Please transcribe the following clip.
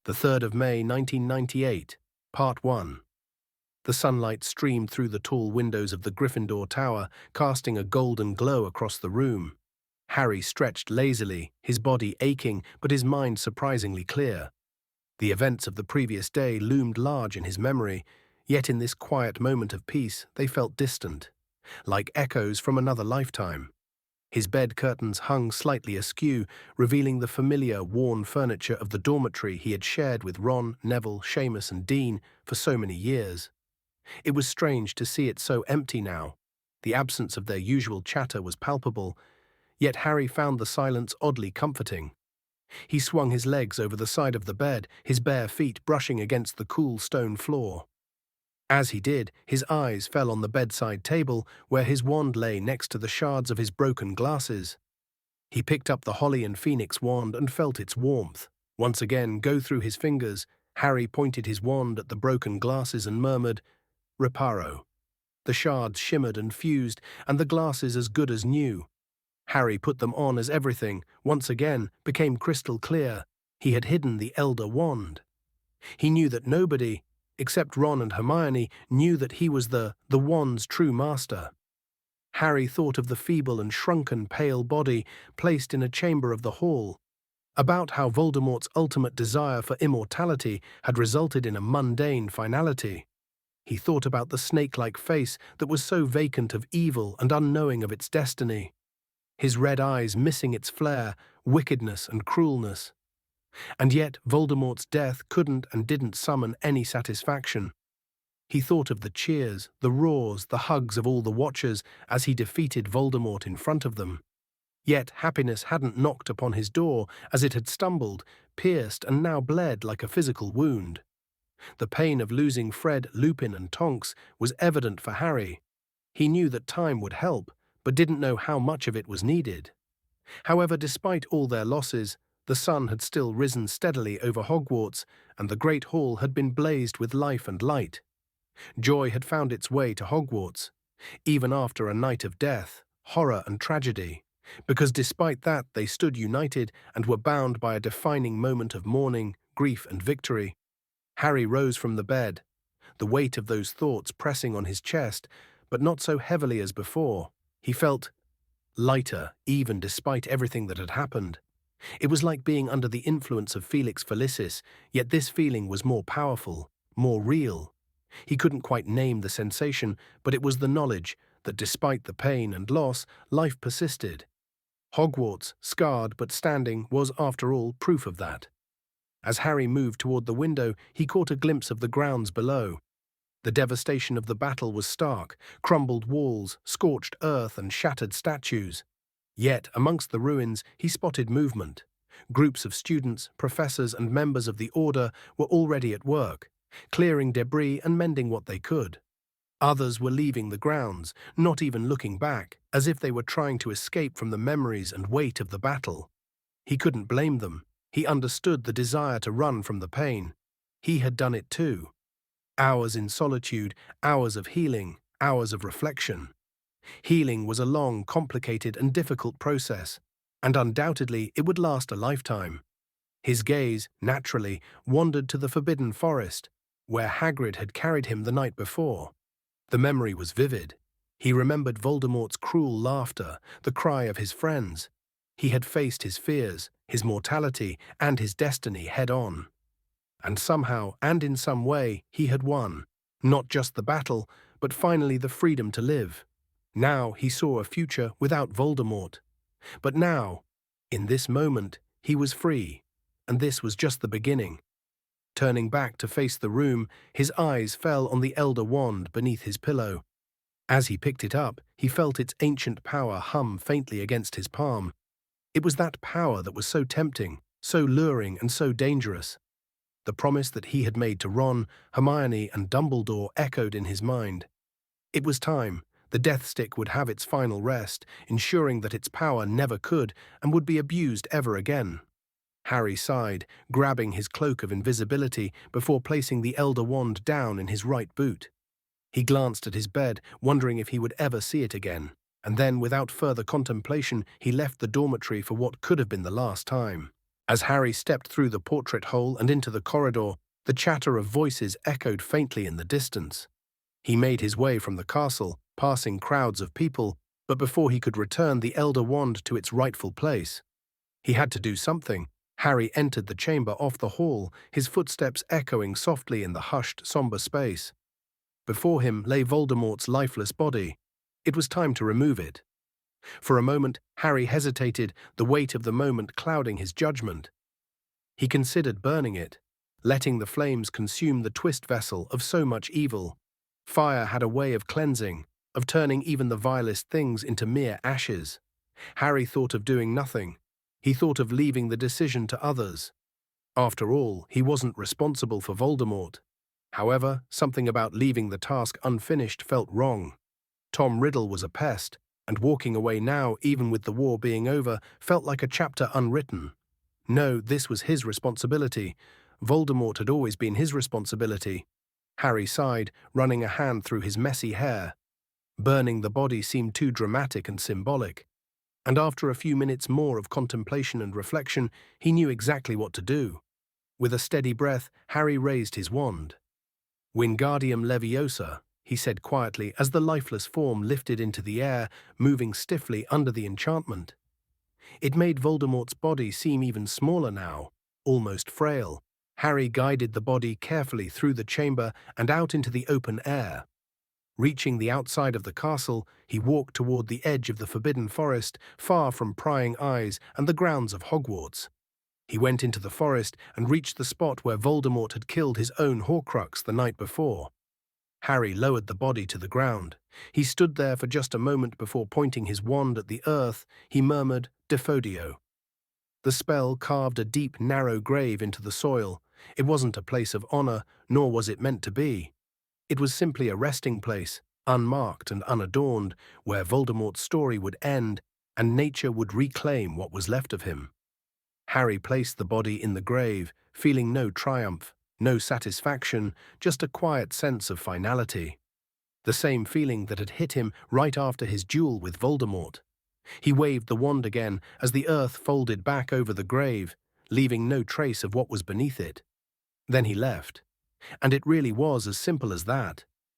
The 3rd of May, 1998, Part 1. The sunlight streamed through the tall windows of the Gryffindor Tower, casting a golden glow across the room. Harry stretched lazily, his body aching, but his mind surprisingly clear. The events of the previous day loomed large in his memory, yet in this quiet moment of peace they felt distant, like echoes from another lifetime. His bed curtains hung slightly askew, revealing the familiar, worn furniture of the dormitory he had shared with Ron, Neville, Seamus and Dean for so many years. It was strange to see it so empty now. The absence of their usual chatter was palpable, yet Harry found the silence oddly comforting. He swung his legs over the side of the bed, his bare feet brushing against the cool stone floor. As he did, his eyes fell on the bedside table, where his wand lay next to the shards of his broken glasses. He picked up the holly and phoenix wand and felt its warmth. Once again, go through his fingers, Harry pointed his wand at the broken glasses and murmured, "Reparo." The shards shimmered and fused, and the glasses as good as new. Harry put them on as everything, once again, became crystal clear. He had hidden the Elder Wand. He knew that nobody, except Ron and Hermione, knew that he was the wand's true master. Harry thought of the feeble and shrunken pale body placed in a chamber of the hall, about how Voldemort's ultimate desire for immortality had resulted in a mundane finality. He thought about the snake-like face that was so vacant of evil and unknowing of its destiny, his red eyes missing its flair, wickedness and cruelness. And yet Voldemort's death couldn't and didn't summon any satisfaction. He thought of the cheers, the roars, the hugs of all the Watchers as he defeated Voldemort in front of them. Yet happiness hadn't knocked upon his door, as it had stumbled, pierced and now bled like a physical wound. The pain of losing Fred, Lupin and Tonks was evident for Harry. He knew that time would help, but didn't know how much of it was needed. However, despite all their losses, the sun had still risen steadily over Hogwarts, and the Great Hall had been blazed with life and light. Joy had found its way to Hogwarts, even after a night of death, horror and tragedy, because despite that they stood united and were bound by a defining moment of mourning, grief and victory. Harry rose from the bed, the weight of those thoughts pressing on his chest, but not so heavily as before. He felt lighter, even despite everything that had happened. It was like being under the influence of Felix Felicis, yet this feeling was more powerful, more real. He couldn't quite name the sensation, but it was the knowledge that despite the pain and loss, life persisted. Hogwarts, scarred but standing, was, after all, proof of that. As Harry moved toward the window, he caught a glimpse of the grounds below. The devastation of the battle was stark, crumbled walls, scorched earth and shattered statues. Yet, amongst the ruins, he spotted movement. Groups of students, professors and members of the Order were already at work, clearing debris and mending what they could. Others were leaving the grounds, not even looking back, as if they were trying to escape from the memories and weight of the battle. He couldn't blame them. He understood the desire to run from the pain. He had done it too. Hours in solitude, hours of healing, hours of reflection. Healing was a long, complicated and difficult process, and undoubtedly it would last a lifetime. His gaze, naturally, wandered to the Forbidden Forest, where Hagrid had carried him the night before. The memory was vivid. He remembered Voldemort's cruel laughter, the cry of his friends. He had faced his fears, his mortality, and his destiny head-on. And somehow, and in some way, he had won. Not just the battle, but finally the freedom to live. Now he saw a future without Voldemort. But now, in this moment, he was free, and this was just the beginning. Turning back to face the room, his eyes fell on the Elder Wand beneath his pillow. As he picked it up, he felt its ancient power hum faintly against his palm. It was that power that was so tempting, so luring and so dangerous. The promise that he had made to Ron, Hermione and Dumbledore echoed in his mind. It was time. The Death Stick would have its final rest, ensuring that its power never could and would be abused ever again. Harry sighed, grabbing his cloak of invisibility before placing the Elder Wand down in his right boot. He glanced at his bed, wondering if he would ever see it again, and then, without further contemplation, he left the dormitory for what could have been the last time. As Harry stepped through the portrait hole and into the corridor, the chatter of voices echoed faintly in the distance. He made his way from the castle, passing crowds of people, but before he could return the Elder Wand to its rightful place. He had to do something. Harry entered the chamber off the hall, his footsteps echoing softly in the hushed, somber space. Before him lay Voldemort's lifeless body. It was time to remove it. For a moment, Harry hesitated, the weight of the moment clouding his judgment. He considered burning it, letting the flames consume the twist vessel of so much evil. Fire had a way of cleansing, of turning even the vilest things into mere ashes. Harry thought of doing nothing. He thought of leaving the decision to others. After all, he wasn't responsible for Voldemort. However, something about leaving the task unfinished felt wrong. Tom Riddle was a pest, and walking away now, even with the war being over, felt like a chapter unwritten. No, this was his responsibility. Voldemort had always been his responsibility. Harry sighed, running a hand through his messy hair. Burning the body seemed too dramatic and symbolic. And after a few minutes more of contemplation and reflection, he knew exactly what to do. With a steady breath, Harry raised his wand. Wingardium Leviosa, he said quietly as the lifeless form lifted into the air, moving stiffly under the enchantment. It made Voldemort's body seem even smaller now, almost frail. Harry guided the body carefully through the chamber and out into the open air. Reaching the outside of the castle, he walked toward the edge of the forbidden forest, far from prying eyes and the grounds of Hogwarts. He went into the forest and reached the spot where Voldemort had killed his own Horcrux the night before. Harry lowered the body to the ground. He stood there for just a moment before pointing his wand at the earth. He murmured, "Defodio." The spell carved a deep, narrow grave into the soil. It wasn't a place of honor, nor was it meant to be. It was simply a resting place, unmarked and unadorned, where Voldemort's story would end and nature would reclaim what was left of him. Harry placed the body in the grave, feeling no triumph, no satisfaction, just a quiet sense of finality. The same feeling that had hit him right after his duel with Voldemort. He waved the wand again as the earth folded back over the grave, leaving no trace of what was beneath it. Then he left. And it really was as simple as that.